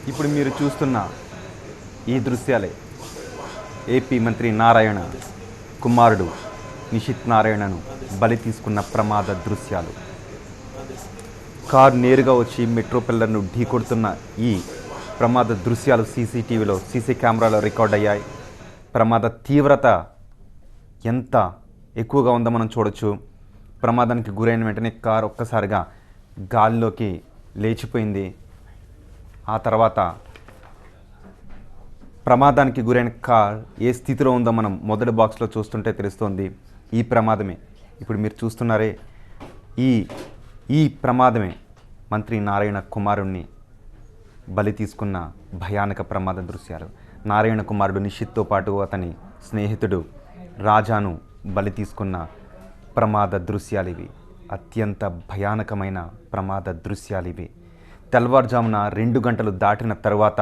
ఇప్పుడు మీరు చూస్తున్న ఈ దృశ్యాలే ఏపీ మంత్రి నారాయణ కుమారుడు నిషిత్ నారాయణను బలి తీసుకున్న ప్రమాద దృశ్యాలు. కారు నేరుగా వచ్చి మెట్రో పిల్లర్ను ఢీకొడుతున్న ఈ ప్రమాద దృశ్యాలు సీసీ కెమెరాలో రికార్డ్ అయ్యాయి. ప్రమాద తీవ్రత ఎంత ఎక్కువగా ఉందో మనం చూడొచ్చు. ప్రమాదానికి గురైన వెంటనే కారు ఒక్కసారిగా గాల్లోకి లేచిపోయింది. ఆ తర్వాత ప్రమాదానికి గురైన కార్ ఏ స్థితిలో ఉందో మనం మొదటి బాక్స్లో చూస్తుంటే తెలుస్తోంది. ఈ ప్రమాదమే ఇప్పుడు మీరు చూస్తున్నారే, ఈ ప్రమాదమే మంత్రి నారాయణ కుమారుణ్ణి బలి తీసుకున్న భయానక ప్రమాద దృశ్యాలు. నారాయణ కుమారుడు నిషిత్తో పాటు అతని స్నేహితుడు రాజాను బలి తీసుకున్న ప్రమాద దృశ్యాలు ఇవి. అత్యంత భయానకమైన ప్రమాద దృశ్యాలు ఇవి. తెల్లవారుజామున 2 గంటలు దాటిన తర్వాత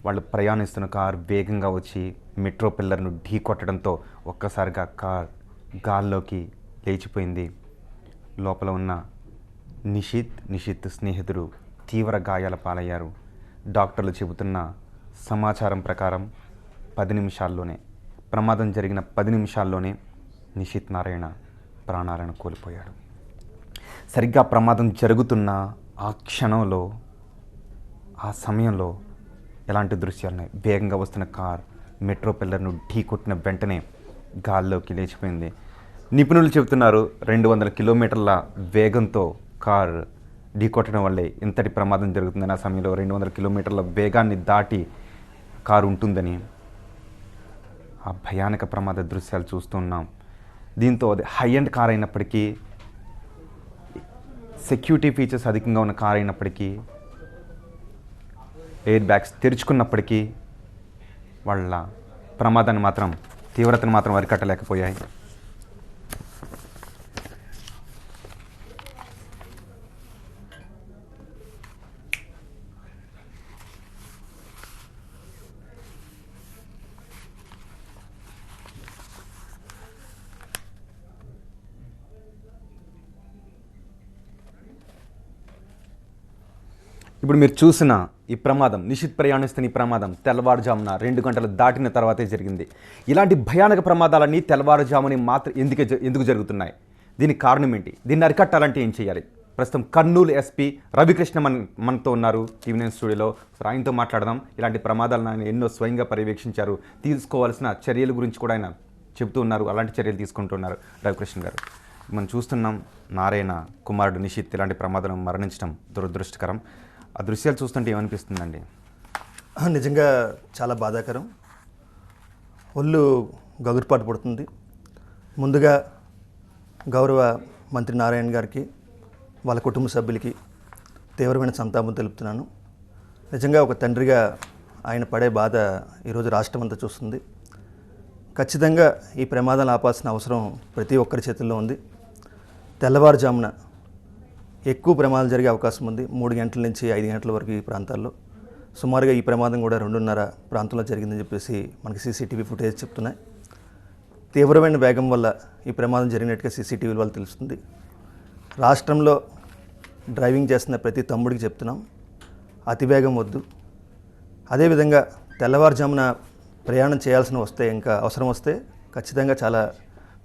వాళ్ళు ప్రయాణిస్తున్న కారు వేగంగా వచ్చి మెట్రో పిల్లర్ను ఢీ కొట్టడంతో ఒక్కసారిగా కార్ గాల్లోకి లేచిపోయింది. లోపల ఉన్న నిషిత్ స్నేహితుడు తీవ్ర గాయాల పాలయ్యారు. డాక్టర్లు చెబుతున్న సమాచారం ప్రకారం 10 నిమిషాల్లోనే, ప్రమాదం జరిగిన 10 నిమిషాల్లోనే నిషిత్ నారాయణ ప్రాణాలను కోల్పోయాడు. సరిగ్గా ప్రమాదం జరుగుతున్న ఆ క్షణంలో, ఆ సమయంలో ఎలాంటి దృశ్యాలున్నాయి? వేగంగా వస్తున్న కార్ మెట్రో పిల్లర్ను ఢీ కొట్టిన వెంటనే గాల్లోకి లేచిపోయింది. నిపుణులు చెబుతున్నారు 200 కిలోమీటర్ల వేగంతో కార్ ఢీ కొట్టడం వల్లే ఇంతటి ప్రమాదం జరుగుతుందని. ఆ సమయంలో 200 కిలోమీటర్ల వేగాన్ని దాటి కారు ఉంటుందని. ఆ భయానక ప్రమాద దృశ్యాలు చూస్తున్నాం. దీంతో అది హై ఎండ్ కార్ అయినప్పటికీ, సెక్యూరిటీ ఫీచర్స్ అధికంగా ఉన్న కార్ అయినప్పటికీ, ఎయిర్ బ్యాగ్స్ తెరుచుకున్నప్పటికీ వాళ్ళ ప్రమాదాన్ని మాత్రం, తీవ్రతను మాత్రం అరికట్టలేకపోయాయి. ఇప్పుడు మీరు చూసిన ఈ ప్రమాదం, నిషిత్ ప్రయాణిస్తున్న ఈ ప్రమాదం తెల్లవారుజామున 2 గంటలు దాటిన తర్వాతే జరిగింది. ఇలాంటి భయానక ప్రమాదాలన్నీ తెల్లవారుజాముని ఎందుకు జరుగుతున్నాయి? దీనికి కారణం ఏంటి? దీన్ని అరికట్టాలంటే ఏం చేయాలి? ప్రస్తుతం కర్నూలు ఎస్పీ రవికృష్ణ మనతో ఉన్నారు TV9 స్టూడియోలో. ఆయనతో మాట్లాడదాం. ఇలాంటి ప్రమాదాలను ఆయన ఎన్నో స్వయంగా పర్యవేక్షించారు. తీసుకోవాల్సిన చర్యల గురించి కూడా ఆయన చెబుతూ ఉన్నారు. అలాంటి చర్యలు తీసుకుంటున్నారు. రవికృష్ణ గారు, మనం చూస్తున్నాం నారాయణ కుమారుడు నిషిత్ ఇలాంటి ప్రమాదం మరణించడం దురదృష్టకరం. ఆ దృశ్యాలు చూస్తుంటే ఏమనిపిస్తుందండి? నిజంగా చాలా బాధాకరం. ఒళ్ళు గగురుపాటు పడుతుంది. ముందుగా గౌరవ మంత్రి నారాయణ గారికి, వాళ్ళ కుటుంబ సభ్యులకి తీవ్రమైన సంతాపం తెలుపుతున్నాను. నిజంగా ఒక తండ్రిగా ఆయన పడే బాధ ఈరోజు రాష్ట్రం అంతా చూస్తుంది. ఖచ్చితంగా ఈ ప్రమాదాలు ఆపాల్సిన అవసరం ప్రతి ఒక్కరి చేతుల్లో ఉంది. తెల్లవారుజామున ఎక్కువ ప్రమాదాలు జరిగే అవకాశం ఉంది. 3 గంటల నుంచి 5 గంటల వరకు ఈ ప్రాంతాల్లో. సుమారుగా ఈ ప్రమాదం కూడా 2:30 ప్రాంతంలో జరిగిందని చెప్పేసి మనకి సీసీటీవీ ఫుటేజ్ చెప్తున్నాయి. తీవ్రమైన వేగం వల్ల ఈ ప్రమాదం జరిగినట్టుగా సీసీటీవీ వల్ల తెలుస్తుంది. రాష్ట్రంలో డ్రైవింగ్ చేస్తున్న ప్రతి తమ్ముడికి చెప్తున్నాం, అతివేగం వద్దు. అదేవిధంగా తెల్లవారుజామున ప్రయాణం చేయాల్సిన ఇంకా అవసరం వస్తే ఖచ్చితంగా చాలా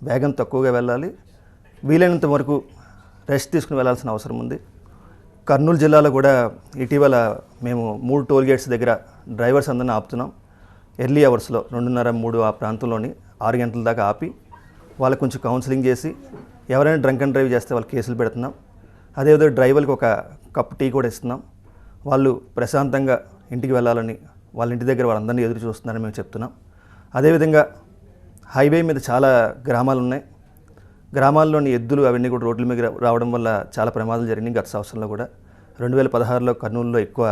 వేగం తక్కువగా వెళ్ళాలి. వీలైనంత వరకు రెస్ట్ తీసుకుని వెళ్ళాల్సిన అవసరం ఉంది. కర్నూలు జిల్లాలో కూడా ఇటీవల మేము 3 టోల్ గేట్స్ దగ్గర డ్రైవర్స్ అందరినీ ఆపుతున్నాం. ఎర్లీ అవర్స్లో 2:30, 3 ఆ ప్రాంతంలోని 6 గంటల దాకా ఆపి వాళ్ళకు కొంచెం కౌన్సిలింగ్ చేసి ఎవరైనా డ్రంక్ అండ్ డ్రైవ్ చేస్తే వాళ్ళకి కేసులు పెడుతున్నాం. అదేవిధంగా డ్రైవర్కి ఒక కప్ టీ కూడా ఇస్తున్నాం. వాళ్ళు ప్రశాంతంగా ఇంటికి వెళ్ళాలని వాళ్ళ ఇంటి దగ్గర వాళ్ళందరినీ ఎదురు చూస్తున్నారని మేము చెప్తున్నాం. అదేవిధంగా హైవే మీద చాలా గ్రామాలు ఉన్నాయి. గ్రామాల్లోని ఎద్దులు అవన్నీ కూడా రోడ్ల మీద రావడం వల్ల చాలా ప్రమాదాలు జరిగినాయి. గత సంవత్సరంలో కూడా 2016లో కర్నూలులో ఎక్కువ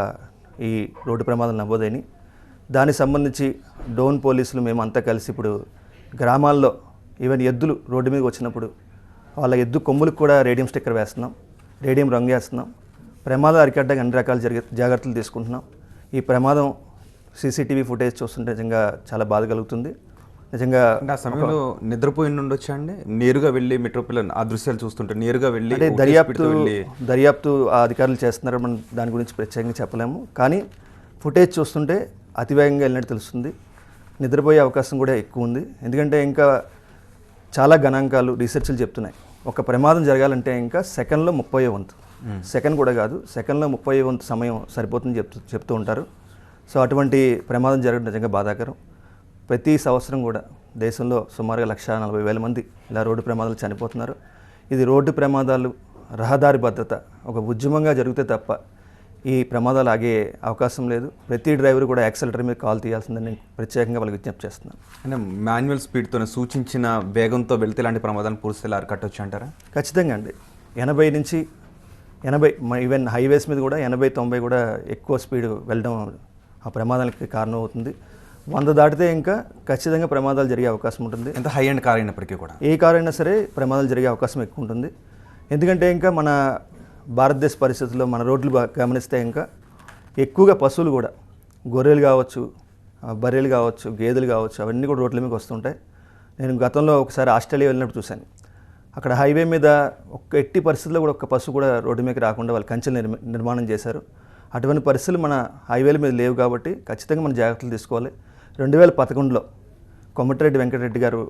ఈ రోడ్డు ప్రమాదాలు నమోదైనాయి. దానికి సంబంధించి డోన్ పోలీసులు మేమంతా కలిసి ఇప్పుడు గ్రామాల్లో ఈవెన్ ఎద్దులు రోడ్డు మీదకి వచ్చినప్పుడు వాళ్ళ ఎద్దు కొమ్ములకు కూడా రేడియం స్టిక్కర్ వేస్తున్నాం, రేడియం రంగు వేస్తున్నాం. ప్రమాదం అరికట్టడానికి అన్ని రకాల జాగ్రత్తలు తీసుకుంటున్నాం. ఈ ప్రమాదం సీసీటీవీ ఫుటేజ్ చూస్తుంటే నిజంగా చాలా బాధ కలుగుతుంది. నిజంగా అంటే ఆ సమయంలో నిద్రపోయి ఉండొచ్చా అండి? నేరుగా వెళ్ళి మెట్రో పిల్లలు ఆ దృశ్యాలు చూస్తుంటే నేరుగా వెళ్ళి అంటే ఒకే స్పీడ్తో వెళ్ళి దర్యాప్తు ఆ అధికారులు చేస్తున్నారు, మనం దాని గురించి ప్రత్యేకంగా చెప్పలేము. కానీ ఫుటేజ్ చూస్తుంటే అతివేగంగా వెళ్ళినట్టు తెలుస్తుంది. నిద్రపోయే అవకాశం కూడా ఎక్కువ ఉంది. ఎందుకంటే ఇంకా చాలా గణాంకాలు రీసెర్చ్లు చెప్తున్నాయి, ఒక ప్రమాదం జరగాలంటే ఇంకా సెకండ్లో 30వ వంతు, సెకండ్ కూడా కాదు, సెకండ్లో 30వ వంతు సమయం సరిపోతుంది చెప్తూ ఉంటారు. సో అటువంటి ప్రమాదం జరగడం నిజంగా బాధాకరం. ప్రతి సంవత్సరం కూడా దేశంలో సుమారుగా 140,000 మంది ఇలా రోడ్డు ప్రమాదాలు చనిపోతున్నారు. ఇది రోడ్డు ప్రమాదాలు, రహదారి భద్రత ఒక ఉద్యమంగా జరిగితే తప్ప ఈ ప్రమాదాలు ఆగే అవకాశం లేదు. ప్రతి డ్రైవర్ కూడా యాక్సిలరేటర్ మీద కాల్ తీయాల్సిందని నేను ప్రత్యేకంగా వాళ్ళకి విజ్ఞప్తి చేస్తున్నాను. అంటే మాన్యువల్ స్పీడ్తో సూచించిన వేగంతో వెళ్తే ఇలాంటి ప్రమాదాలను పూర్తిగా అరికట్టవచ్చు అంటారా? ఖచ్చితంగా అండి. 80 నుంచి 80, ఈవెన్ హైవేస్ మీద కూడా 80-90 కూడా ఎక్కువ స్పీడ్ వెళ్ళడం ఆ ప్రమాదాలకి కారణం అవుతుంది. 100 దాటితే ఇంకా ఖచ్చితంగా ప్రమాదాలు జరిగే అవకాశం ఉంటుంది. ఎంత హై అండ్ కార్ అయినప్పటికీ కూడా ఏ కారు అయినా సరే ప్రమాదాలు జరిగే అవకాశం ఎక్కువ ఉంటుంది. ఎందుకంటే ఇంకా మన భారతదేశ పరిస్థితుల్లో మన రోడ్లు గమనిస్తే ఇంకా ఎక్కువగా పశువులు కూడా, గొర్రెలు కావచ్చు, బర్రెలు కావచ్చు, గేదెలు కావచ్చు, అవన్నీ కూడా రోడ్ల మీదకి వస్తుంటాయి. నేను గతంలో ఒకసారి ఆస్ట్రేలియా వెళ్ళినప్పుడు చూశాను. అక్కడ హైవే మీద ఎట్టి పరిస్థితుల్లో కూడా ఒక్క పశువు కూడా రోడ్డు మీదకి రాకుండా వాళ్ళు కంచెలు నిర్మాణం చేశారు. అటువంటి పరిస్థితులు మన హైవేల మీద లేవు కాబట్టి ఖచ్చితంగా మనం జాగ్రత్తలు తీసుకోవాలి. 2011లో కొమ్మటిరెడ్డి వెంకటరెడ్డి గారు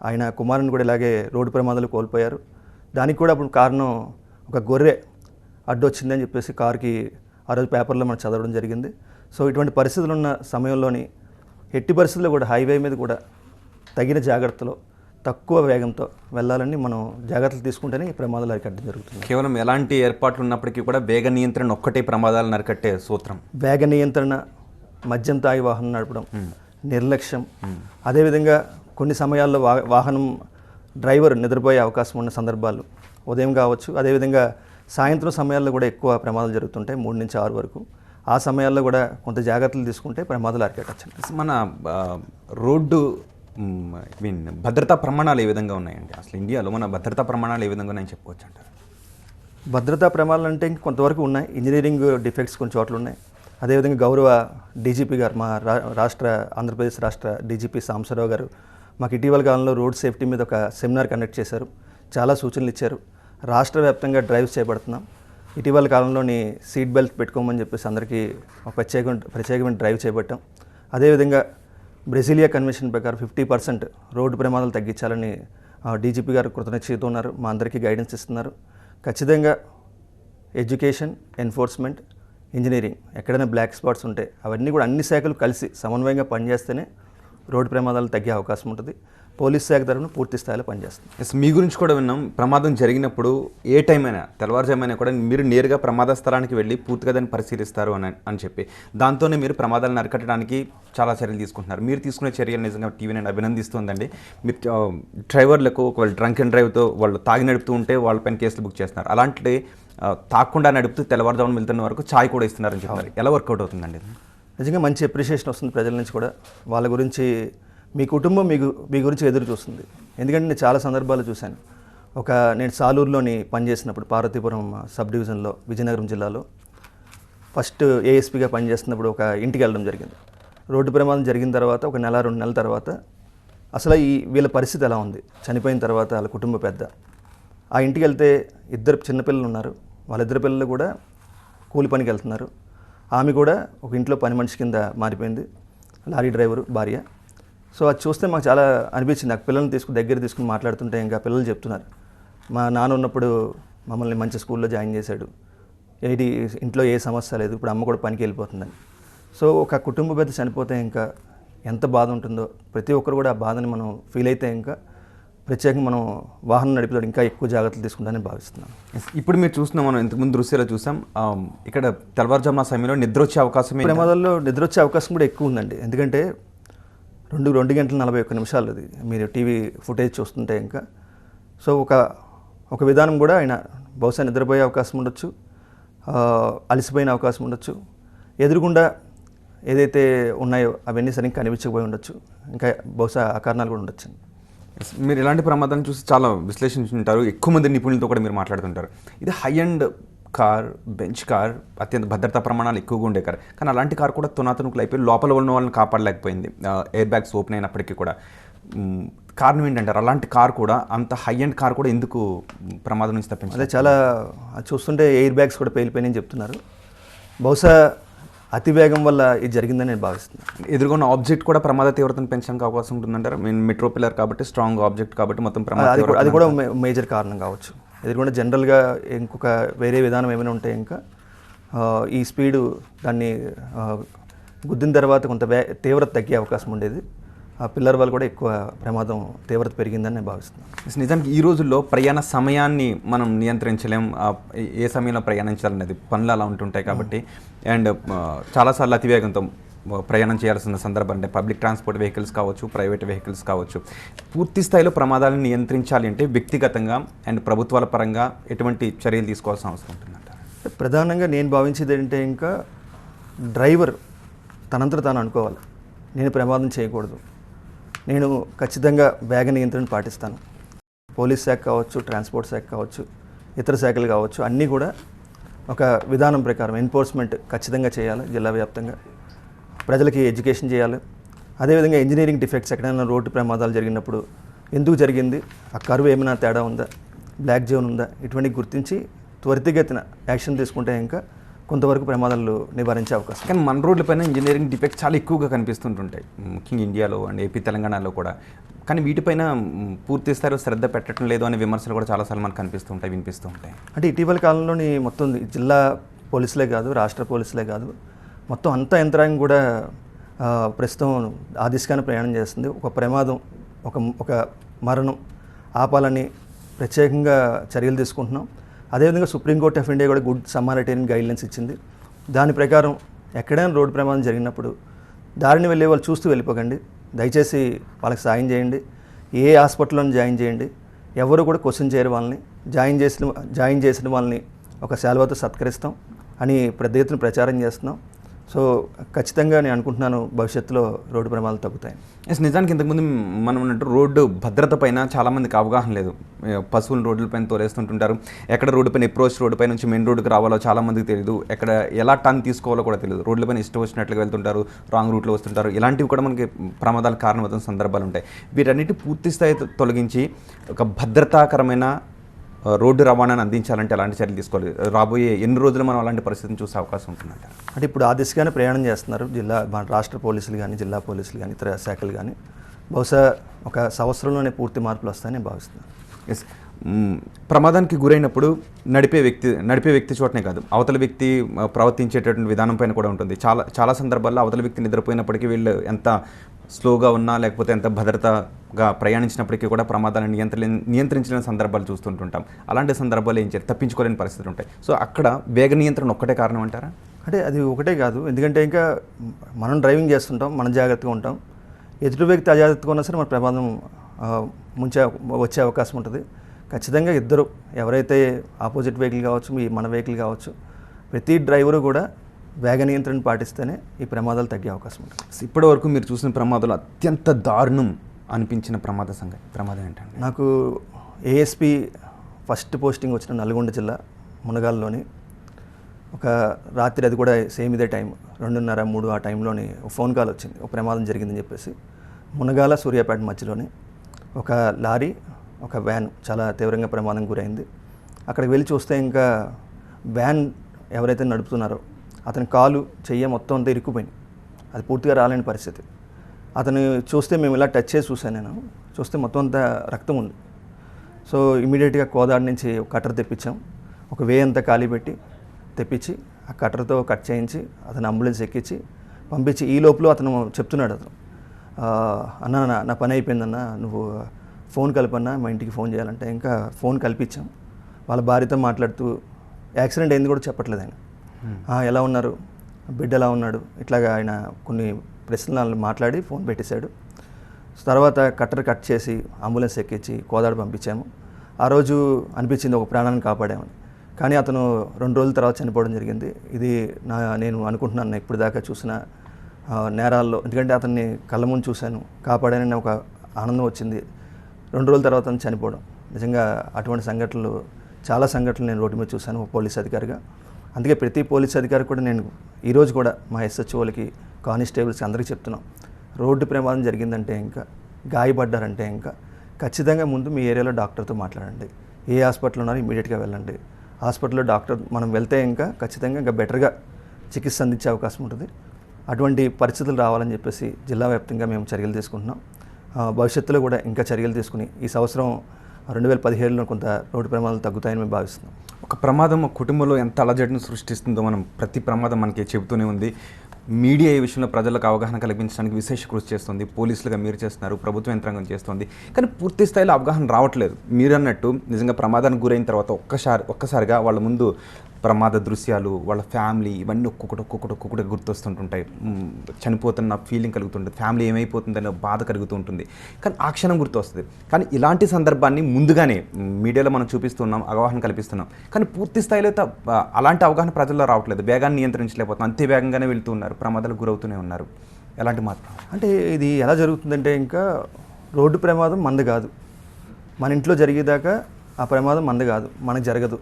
ఆయన కుమారుని కూడా ఇలాగే రోడ్డు ప్రమాదాలు కోల్పోయారు. దానికి కూడా అప్పుడు కారణం ఒక గొర్రె అడ్డొచ్చిందని చెప్పేసి కారుకి ఆ రోజు పేపర్లో మనం చదవడం జరిగింది. సో ఇటువంటి పరిస్థితులు ఉన్న సమయంలోని ఎట్టి పరిస్థితుల్లో కూడా హైవే మీద కూడా తగిన జాగ్రత్తలో తక్కువ వేగంతో వెళ్ళాలని మనం జాగ్రత్తలు తీసుకుంటేనే ఈ ప్రమాదాలు అరికట్టడం జరుగుతుంది. కేవలం ఎలాంటి ఏర్పాట్లు ఉన్నప్పటికీ కూడా వేగ నియంత్రణ ఒక్కటే ప్రమాదాలను అరికట్టే సూత్రం. వేగ నియంత్రణ, మద్యం తాగి వాహనం నడపడం, నిర్లక్ష్యం, అదేవిధంగా కొన్ని సమయాల్లో వాహనం డ్రైవర్ నిద్రపోయే అవకాశం ఉన్న సందర్భాలు ఉదయం కావచ్చు, అదేవిధంగా సాయంత్రం సమయాల్లో కూడా ఎక్కువ ప్రమాదాలు జరుగుతుంటాయి 3 నుంచి 6 వరకు. ఆ సమయాల్లో కూడా కొంత జాగ్రత్తలు తీసుకుంటే ప్రమాదాలు అరికట్టచ్చు. మన రోడ్డు భద్రతా ప్రమాణాలు ఏ విధంగా ఉన్నాయండి? అసలు ఇండియాలో మన భద్రతా ప్రమాణాలు ఏ విధంగా ఉన్నాయని చెప్పుకోవచ్చు అంటారు? భద్రతా ప్రమాణాలు అంటే ఇంక కొంతవరకు ఉన్నాయి. ఇంజనీరింగ్ డిఫెక్ట్స్ కొన్ని చోట్ల ఉన్నాయి. అదేవిధంగా గౌరవ డీజీపీ గారు, మా ఆంధ్రప్రదేశ్ రాష్ట్ర డీజీపీ సాంబశివరావు గారు మాకు ఇటీవల కాలంలో రోడ్ సేఫ్టీ మీద ఒక సెమినార్ కండక్ట్ చేశారు. చాలా సూచనలు ఇచ్చారు. రాష్ట్ర వ్యాప్తంగా డ్రైవ్స్ చేపడుతున్నాం. ఇటీవల కాలంలోని సీట్ బెల్ట్ పెట్టుకోమని చెప్పేసి అందరికీ ఒక ప్రత్యేకమైన డ్రైవ్ చేపట్టాం. అదేవిధంగా బ్రెజిలియా కన్వెన్షన్ ప్రకారం 50% రోడ్డు ప్రమాదాలు తగ్గించాలని డీజీపీ గారు కృతనిశ్చయితో ఉన్నారు. మా అందరికీ గైడెన్స్ ఇస్తున్నారు. ఖచ్చితంగా ఎడ్యుకేషన్, ఎన్ఫోర్స్మెంట్, ఇంజనీరింగ్ ఎక్కడైనా బ్లాక్ స్పాట్స్ ఉంటే అవన్నీ కూడా అన్ని శాఖలు కలిసి సమన్వయంగా పనిచేస్తేనే రోడ్డు ప్రమాదాలు తగ్గే అవకాశం ఉంటుంది. పోలీస్ శాఖ తరఫున పూర్తి స్థాయిలో పనిచేస్తుంది. మీ గురించి కూడా విన్నాం, ప్రమాదం జరిగినప్పుడు ఏ టైం అయినా తెల్లవారుజామైనా కూడా మీరు నేరుగా ప్రమాద స్థలానికి వెళ్ళి పూర్తిగా దాన్ని పరిశీలిస్తారు అని చెప్పి దాంతోనే మీరు ప్రమాదాలను అరికట్టడానికి చాలా చర్యలు తీసుకుంటున్నారు. మీరు తీసుకునే చర్యలు నిజంగా టీవీ నేను అభినందిస్తుందండి. మీరు డ్రైవర్లకు ఒకవేళ డ్రంక్ అండ్ డ్రైవ్తో వాళ్ళు తాగి నడుపుతూ ఉంటే వాళ్ళపైన కేసులు బుక్ చేస్తున్నారు. అలాంటి తాకుండా నడుపుతూ తెల్లవారుజామున వెళ్తున్న వరకు ఛాయ్ కూడా ఇస్తున్నారని చెప్తారు. ఎలా వర్కౌట్ అవుతుందండి? నిజంగా మంచి అప్రిషియేషన్ వస్తుంది ప్రజల నుంచి కూడా. వాళ్ళ గురించి మీ కుటుంబం మీ గురించి ఎదురు చూస్తుంది. ఎందుకంటే నేను చాలా సందర్భాలు చూశాను. నేను సాలూరులోని పనిచేసినప్పుడు పార్వతీపురం సబ్ డివిజన్లో విజయనగరం జిల్లాలో ఫస్ట్ ఏఎస్పీగా పనిచేస్తున్నప్పుడు ఒక ఇంటికి వెళ్ళడం జరిగింది. రోడ్డు ప్రమాదం జరిగిన తర్వాత ఒక 1-2 నెలల తర్వాత అసలు వీళ్ళ పరిస్థితి ఎలా ఉంది, చనిపోయిన తర్వాత వాళ్ళ కుటుంబ పెద్ద. ఆ ఇంటికి వెళ్తే 2 చిన్నపిల్లలు ఉన్నారు. వాళ్ళిద్దరు పిల్లలు కూడా కూలి పనికి వెళ్తున్నారు. ఆమె కూడా ఒక ఇంట్లో పని మనిషి కింద మారిపోయింది, లారీ డ్రైవరు భార్య. సో అది చూస్తే మాకు చాలా అనిపించింది. నాకు పిల్లల్ని దగ్గర తీసుకుని మాట్లాడుతుంటే ఇంకా పిల్లలు చెప్తున్నారు, మా నాన్న ఉన్నప్పుడు మమ్మల్ని మంచి స్కూల్లో జాయిన్ చేశాడు, ఇంట్లో ఏ సమస్య లేదు, ఇప్పుడు అమ్మ కూడా పనికి వెళ్ళిపోతుందని. సో ఒక కుటుంబ పెద్ద చనిపోతే ఇంకా ఎంత బాధ ఉంటుందో ప్రతి ఒక్కరు కూడా ఆ బాధని మనం ఫీల్ అయితే ఇంకా ప్రత్యేకంగా మనం వాహనం నడిపేటప్పుడు ఇంకా ఎక్కువ జాగ్రత్తలు తీసుకుంటానని భావిస్తున్నాను. ఇప్పుడు మీరు చూస్తున్నాం, మనం ఇంతకుముందు దృశ్యాలు చూసాం, ఇక్కడ తెల్లవారుజామున సమయంలో నిద్ర వచ్చే అవకాశం, ప్రమాదాల్లో నిద్ర వచ్చే అవకాశం కూడా ఎక్కువ ఉందండి. ఎందుకంటే 2 గంటల 41 నిమిషాలు అది మీరు టీవీ ఫుటేజ్ చూస్తుంటే ఇంకా. సో ఒక విధానం కూడా ఆయన బహుశా నిద్రపోయే అవకాశం ఉండొచ్చు, అలసిపోయిన అవకాశం ఉండొచ్చు, ఎదురుగుండా ఏదైతే ఉన్నాయో అవన్నీ సరిగ్గా కనిపించకపోయి ఉండొచ్చు, ఇంకా బహుశా ఆ కారణాలు కూడా ఉండొచ్చు. మీరు ఇలాంటి ప్రమాదాలను చూసి చాలా విశ్లేషించుంటారు, ఎక్కువ మంది నిపుణులతో కూడా మీరు మాట్లాడుతుంటారు. ఇది high and car, bench car, అత్యంత భద్రతా ప్రమాణాలు ఎక్కువగా ఉండే కార్. కానీ అలాంటి కార్ కూడా తునాతునుకులు అయిపోయి లోపల ఉన్న వాళ్ళని కాపాడలేకపోయింది. ఎయిర్ బ్యాగ్స్ ఓపెన్ అయినప్పటికీ కూడా కారణం ఏంటంటారు? అలాంటి కార్ కూడా, అంత హై అండ్ కార్ కూడా ఎందుకు ప్రమాదం నుంచి తప్పించారు? అదే చాలా అది చూస్తుంటే ఎయిర్ బ్యాగ్స్ కూడా పేలిపోయినాయని చెప్తున్నారు. బహుశా అతి వేగం వల్ల ఇది జరిగిందని నేను భావిస్తున్నాను. ఎదుర్కొన్న ఆబ్జెక్ట్ కూడా ప్రమాద తీవ్రతను పెంచడానికి అవకాశం ఉంటుందంటారు. మెట్రో పిల్లర్ కాబట్టి, స్ట్రాంగ్ ఆబ్జెక్ట్ కాబట్టి మొత్తం అది కూడా మేజర్ కారణం కావచ్చు. ఎదుర్కొంటే జనరల్గా ఇంకొక వేరే విధానం ఏమైనా ఉంటే ఇంకా ఈ స్పీడు దాన్ని గుద్దిన తర్వాత కొంత తీవ్రత తగ్గే అవకాశం ఉండేది. ఆ పిల్లర్ వల్ల కూడా ఎక్కువ ప్రమాదం తీవ్రత పెరిగిందని నేను భావిస్తున్నాను. నిజానికి ఈ రోజుల్లో ప్రయాణ సమయాన్ని మనం నియంత్రించలేం. ఏ సమయంలో ప్రయాణించాలనేది పనులు అలా ఉంటుంటాయి కాబట్టి, అండ్ చాలాసార్లు అతివేగంతో ప్రయాణం చేయాల్సిన సందర్భం, అంటే పబ్లిక్ ట్రాన్స్పోర్ట్ వెహికల్స్ కావచ్చు, ప్రైవేట్ వెహికల్స్ కావచ్చు. పూర్తి స్థాయిలో ప్రమాదాలను నియంత్రించాలి అంటే వ్యక్తిగతంగా అండ్ ప్రభుత్వాల పరంగా ఎటువంటి చర్యలు తీసుకోవాల్సిన అవసరం ఉంటుందంటారు? ప్రధానంగా నేను భావించేది ఏంటంటే ఇంకా డ్రైవర్ తనంతట తాను అనుకోవాలి, నేను ప్రమాదం చేయకూడదు, నేను ఖచ్చితంగా వేగ నియంత్రణ పాటిస్తాను. పోలీస్ శాఖ కావచ్చు, ట్రాన్స్పోర్ట్ శాఖ కావచ్చు, ఇతర శాఖలు కావచ్చు, అన్నీ కూడా ఒక విధానం ప్రకారం ఎన్ఫోర్స్మెంట్ ఖచ్చితంగా చేయాలి. జిల్లా వ్యాప్తంగా ప్రజలకి ఎడ్యుకేషన్ చేయాలి. అదేవిధంగా ఇంజనీరింగ్ డిఫెక్ట్స్ ఎక్కడైనా రోడ్డు ప్రమాదాలు జరిగినప్పుడు ఎందుకు జరిగింది, ఆ కర్వ్ ఏమైనా తేడా ఉందా, బ్లాక్ జోన్ ఉందా, ఇటువంటివి గుర్తించి త్వరితగతిన యాక్షన్ తీసుకుంటే ఇంకా కొంతవరకు ప్రమాదాలు నివారించే అవకాశం. కానీ మన రోడ్లపైన ఇంజనీరింగ్ డిఫెక్ట్స్ చాలా ఎక్కువగా కనిపిస్తుంటుంటాయి, ముఖ్యంగా ఇండియాలో అండ్ ఏపీ తెలంగాణలో కూడా. కానీ వీటిపైన పూర్తి స్థాయిలో శ్రద్ధ పెట్టడం లేదు అనే విమర్శలు కూడా చాలాసార్లు మనకు కనిపిస్తుంటాయి, వినిపిస్తూ ఉంటాయి. అంటే ఇటీవల కాలంలోని మొత్తం జిల్లా పోలీసులే కాదు, రాష్ట్ర పోలీసులే కాదు, మొత్తం అంతా యంత్రాంగం కూడా ప్రస్తుతం ఆ దిశగానే ప్రయాణం చేస్తుంది. ఒక ప్రమాదం, ఒక మరణం ఆపాలని ప్రత్యేకంగా చర్యలు తీసుకుంటున్నాం. అదేవిధంగా సుప్రీంకోర్టు ఆఫ్ ఇండియా కూడా గుడ్ సమారిటేరియన్ గైడ్లైన్స్ ఇచ్చింది. దాని ప్రకారం ఎక్కడైనా రోడ్డు ప్రమాదం జరిగినప్పుడు దారిని వెళ్ళే వాళ్ళు చూస్తూ వెళ్ళిపోకండి, దయచేసి వాళ్ళకి సాయం చేయండి, ఏ హాస్పిటల్లో జాయిన్ చేయండి, ఎవరు కూడా క్వశ్చన్ చేయరు వాళ్ళని. జాయిన్ చేసిన వాళ్ళని ఒక శాలువాతో సత్కరిస్తాం అని పెద్ద ఎత్తున ప్రచారం చేస్తున్నాం. సో ఖచ్చితంగా నేను అనుకుంటున్నాను భవిష్యత్తులో రోడ్డు ప్రమాదాలు తగ్గుతాయి. నిజానికి ఇంతకుముందు మనం ఉన్నట్టు రోడ్డు భద్రత పైన చాలామందికి అవగాహన లేదు. పశువులు రోడ్లపైన తోలేస్తుంటుంటారు. ఎక్కడ రోడ్డు పైన అప్రోచ్ రోడ్డు పై నుంచి మెయిన్ రోడ్డుకి రావాలో చాలామందికి తెలియదు. ఎక్కడ ఎలా టర్న్ తీసుకోవాలో కూడా తెలియదు. రోడ్లపైన ఇష్టం వచ్చినట్లుగా వెళ్తుంటారు, రాంగ్ రూట్లో వస్తుంటారు. ఇలాంటివి కూడా మనకి ప్రమాదాలకు కారణమవుతున్న సందర్భాలు ఉంటాయి. వీటన్నిటి పూర్తి స్థాయి తొలగించి ఒక భద్రతాకరమైన రోడ్డు రవాణాను అందించాలంటే అలాంటి చర్యలు తీసుకోవాలి. రాబోయే ఎన్ని రోజులు మనం అలాంటి పరిస్థితిని చూసే అవకాశం ఉంటుందంట? అంటే ఇప్పుడు ఆ దిశగానే ప్రయాణం చేస్తున్నారు రాష్ట్ర పోలీసులు కానీ, జిల్లా పోలీసులు కానీ, ఇతర శాఖలు కానీ. బహుశా ఒక సంవత్సరంలోనే పూర్తి మార్పులు వస్తాయని నేను భావిస్తున్నాను. ఎస్, ప్రమాదానికి గురైనప్పుడు నడిపే వ్యక్తి చోటనే కాదు, అవతల వ్యక్తి ప్రవర్తించేటటువంటి విధానం పైన కూడా ఉంటుంది. చాలా సందర్భాల్లో అవతల వ్యక్తి నిద్రపోయినప్పటికీ వీళ్ళు ఎంత స్లోగా ఉన్నా, లేకపోతే ఎంత భద్రతగా ప్రయాణించినప్పటికీ కూడా ప్రమాదాలను నియంత్రించిన సందర్భాలు చూస్తుంటుంటాం. అలాంటి సందర్భాలు ఏం చేయాలి? తప్పించుకోలేని పరిస్థితులు ఉంటాయి. సో అక్కడ వేగ నియంత్రణ ఒక్కటే కారణం అంటారా? అంటే అది ఒకటే కాదు, ఎందుకంటే ఇంకా మనం డ్రైవింగ్ చేస్తుంటాం, మనం జాగ్రత్తగా ఉంటాం. ఎదుటి వ్యక్తి అజాగ్రత్తగా ఉన్నా సరే మన ప్రమాదం వచ్చే అవకాశం ఉంటుంది. ఖచ్చితంగా ఇద్దరు, ఎవరైతే ఆపోజిట్ వెహికల్ కావచ్చు, మన వెహికల్ కావచ్చు, ప్రతి డ్రైవరు కూడా వేగ నియంత్రణ పాటిస్తేనే ఈ ప్రమాదాలు తగ్గే అవకాశం ఉంటుంది. ఇప్పటి వరకు మీరు చూసిన ప్రమాదాలు అత్యంత దారుణం అనిపించిన ప్రమాదం ఏంటంటే? నాకు ఏఎస్పీ ఫస్ట్ పోస్టింగ్ వచ్చిన నల్గొండ జిల్లా మునగాల్లోని ఒక రాత్రి, అది కూడా సేమ్ ఇదే టైం 2:30-3 ఆ టైంలోని ఫోన్ కాల్ వచ్చింది, ఒక ప్రమాదం జరిగిందని చెప్పేసి. మునగాల సూర్యాపేట మధ్యలోని ఒక లారీ, ఒక వ్యాన్ చాలా తీవ్రంగా ప్రమాదం గురైంది. అక్కడికి వెళ్ళి చూస్తే ఇంకా వ్యాన్ ఎవరైతే నడుపుతున్నారో అతని కాలు, చెయ్యి మొత్తం అంతా ఇరుక్కుపోయింది. అది పూర్తిగా రాలేని పరిస్థితి. అతను చూస్తే మేము ఇలా టచ్ చేసి చూశాను, నేను చూస్తే మొత్తం అంతా రక్తం ఉంది. సో ఇమీడియట్గా కోదాడ నుంచి ఒక కట్టర్ తెప్పించాం, ఒక వే అంతా ఖాళీ పెట్టి తెప్పించి ఆ కట్టర్తో కట్ చేయించి అతను అంబులెన్స్ ఎక్కించి పంపించి, ఈ లోపల అతను చెప్తున్నాడు, అతను అన్న నా పని అయిపోయిందన్న, నువ్వు ఫోన్ కలపన్నా, మా ఇంటికి ఫోన్ చేయాలంటే ఇంకా ఫోన్ కల్పించాం. వాళ్ళ భార్యతో మాట్లాడుతూ యాక్సిడెంట్ అయింది కూడా చెప్పట్లేదు ఆయన. ఎలా ఉన్నారు, బిడ్డ ఎలా ఉన్నాడు, ఇట్లాగా ఆయన కొన్ని ప్రశ్నలు మాట్లాడి ఫోన్ పెట్టేశాడు. తర్వాత కట్టర్ కట్ చేసి అంబులెన్స్ ఎక్కించి కోదాడ పంపించాము. ఆ రోజు అనిపించింది ఒక ప్రాణాన్ని కాపాడామని. కానీ అతను 2 రోజుల తర్వాత చనిపోవడం జరిగింది. ఇది నేను అనుకుంటున్నాను ఇప్పుడు దాకా చూసిన నేరాల్లో, ఎందుకంటే అతన్ని కళ్ళ ముందు చూశాను, కాపాడానని ఒక ఆనందం వచ్చింది. 2 రోజుల తర్వాత అతను చనిపోవడం, నిజంగా అటువంటి సంఘటనలు, చాలా సంఘటనలు నేను రోడ్డు మీద చూశాను ఒక పోలీస్ అధికారిగా. అందుకే ప్రతి పోలీస్ అధికారి కూడా నేను ఈరోజు కూడా మా ఎస్హెచ్ఓలకి, కానిస్టేబుల్స్కి అందరికీ చెప్తున్నాం, రోడ్డు ప్రమాదం జరిగిందంటే ఇంకా గాయపడ్డారంటే ఇంకా ఖచ్చితంగా ముందు మీ ఏరియాలో డాక్టర్తో మాట్లాడండి. ఏ హాస్పిటల్ ఉన్నారో ఇమీడియట్గా వెళ్ళండి. హాస్పిటల్లో డాక్టర్ మనం వెళ్తే ఇంకా ఖచ్చితంగా ఇంకా బెటర్గా చికిత్స అందించే అవకాశం ఉంటుంది. అటువంటి పరిస్థితులు రావాలని చెప్పేసి జిల్లా వ్యాప్తంగా మేము చర్యలు తీసుకుంటున్నాం. భవిష్యత్తులో కూడా ఇంకా చర్యలు తీసుకుని ఈ సంవత్సరం 2017లో కొంత రోడ్డు ప్రమాదాలు తగ్గుతాయని మేము భావిస్తున్నాం. ఒక ప్రమాదం ఒక కుటుంబంలో ఎంత అలజడిని సృష్టిస్తుందో మనం ప్రతి ప్రమాదం మనకి చెబుతూనే ఉంది. మీడియా ఈ విషయంలో ప్రజలకు అవగాహన కల్పించడానికి విశేష కృషి చేస్తుంది. పోలీసులుగా మీరు చేస్తున్నారు, ప్రభుత్వ యంత్రాంగం చేస్తుంది. కానీ పూర్తి స్థాయిలో అవగాహన రావట్లేదు. మీరు అన్నట్టు నిజంగా ప్రమాదానికి గురైన తర్వాత ఒక్కసారిగా వాళ్ళ ముందు ప్రమాద దృశ్యాలు, వాళ్ళ ఫ్యామిలీ ఇవన్నీ ఒక్కొక్కటి గుర్తొస్తుంటుంటాయి. చనిపోతున్న ఫీలింగ్ కలుగుతుంటుంది, ఫ్యామిలీ ఏమైపోతుందనే బాధ కలుగుతూ ఉంటుంది. కానీ ఆ క్షణం గుర్తొస్తుంది. కానీ ఇలాంటి సందర్భాన్ని ముందుగానే మీడియాలో మనం చూపిస్తున్నాం, అవగాహన కల్పిస్తున్నాం. కానీ పూర్తి స్థాయిలో అలాంటి అవగాహన ప్రజల్లో రావట్లేదు. వేగాన్ని నియంత్రించలేకపోతున్నాం, అంతే వేగంగానే వెళ్తున్నారు, ప్రమాదాలకు గురవుతూనే ఉన్నారు. ఎలాంటి మార్పు? అంటే ఇది ఎలా జరుగుతుందంటే ఇంకా రోడ్డు ప్రమాదం మంది కాదు. మన ఇంట్లో జరిగేదాకా ఆ ప్రమాదం మంది కాదు, మనకు జరగదు.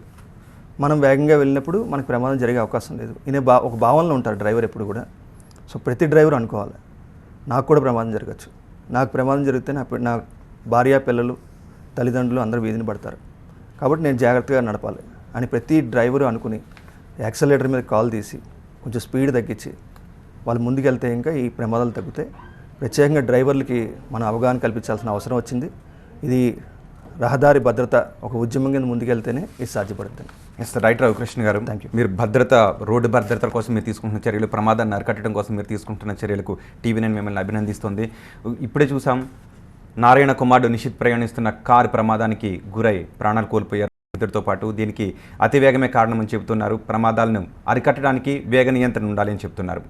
మనం వేగంగా వెళ్ళినప్పుడు మనకు ప్రమాదం జరిగే అవకాశం లేదు. ఒక భావనలో ఉంటారు డ్రైవర్ ఎప్పుడు కూడా. సో ప్రతి డ్రైవర్ అనుకోవాలి, నాకు కూడా ప్రమాదం జరగచ్చు. నాకు ప్రమాదం జరిగితే నా భార్య, పిల్లలు, తల్లిదండ్రులు అందరూ వీధిని పడతారు. కాబట్టి నేను జాగ్రత్తగా నడపాలి అని ప్రతి డ్రైవరు అనుకుని యాక్సలేటర్ మీద కాల్ తీసి కొంచెం స్పీడ్ తగ్గించి వాళ్ళు ముందుకెళ్తే ఇంకా ఈ ప్రమాదాలు తగ్గుతాయి. ప్రత్యేకంగా డ్రైవర్లకి మనం అవగాహన కల్పించాల్సిన అవసరం వచ్చింది. ఇది రహదారి భద్రత ఒక ఉద్యమం కింద ముందుకెళ్తేనే ఇది సాధ్యపడుతుంది. ఎస్ రైట్ రవికృష్ణ గారు, థ్యాంక్ యూ. మీరు రోడ్డు భద్రత కోసం మీరు తీసుకుంటున్న చర్యలు, ప్రమాదాన్ని అరికట్టడం కోసం మీరు తీసుకుంటున్న చర్యలకు TV9 మిమ్మల్ని అభినందిస్తుంది. ఇప్పుడే చూసాం, నారాయణ కుమారుడు నిషిత్ ప్రయాణిస్తున్న కారు ప్రమాదానికి గురై ప్రాణాలు కోల్పోయారు. ఇద్దరితో పాటు దీనికి అతివేగమే కారణమని చెబుతున్నారు. ప్రమాదాలను అరికట్టడానికి వేగ నియంత్రణ ఉండాలని చెబుతున్నారు.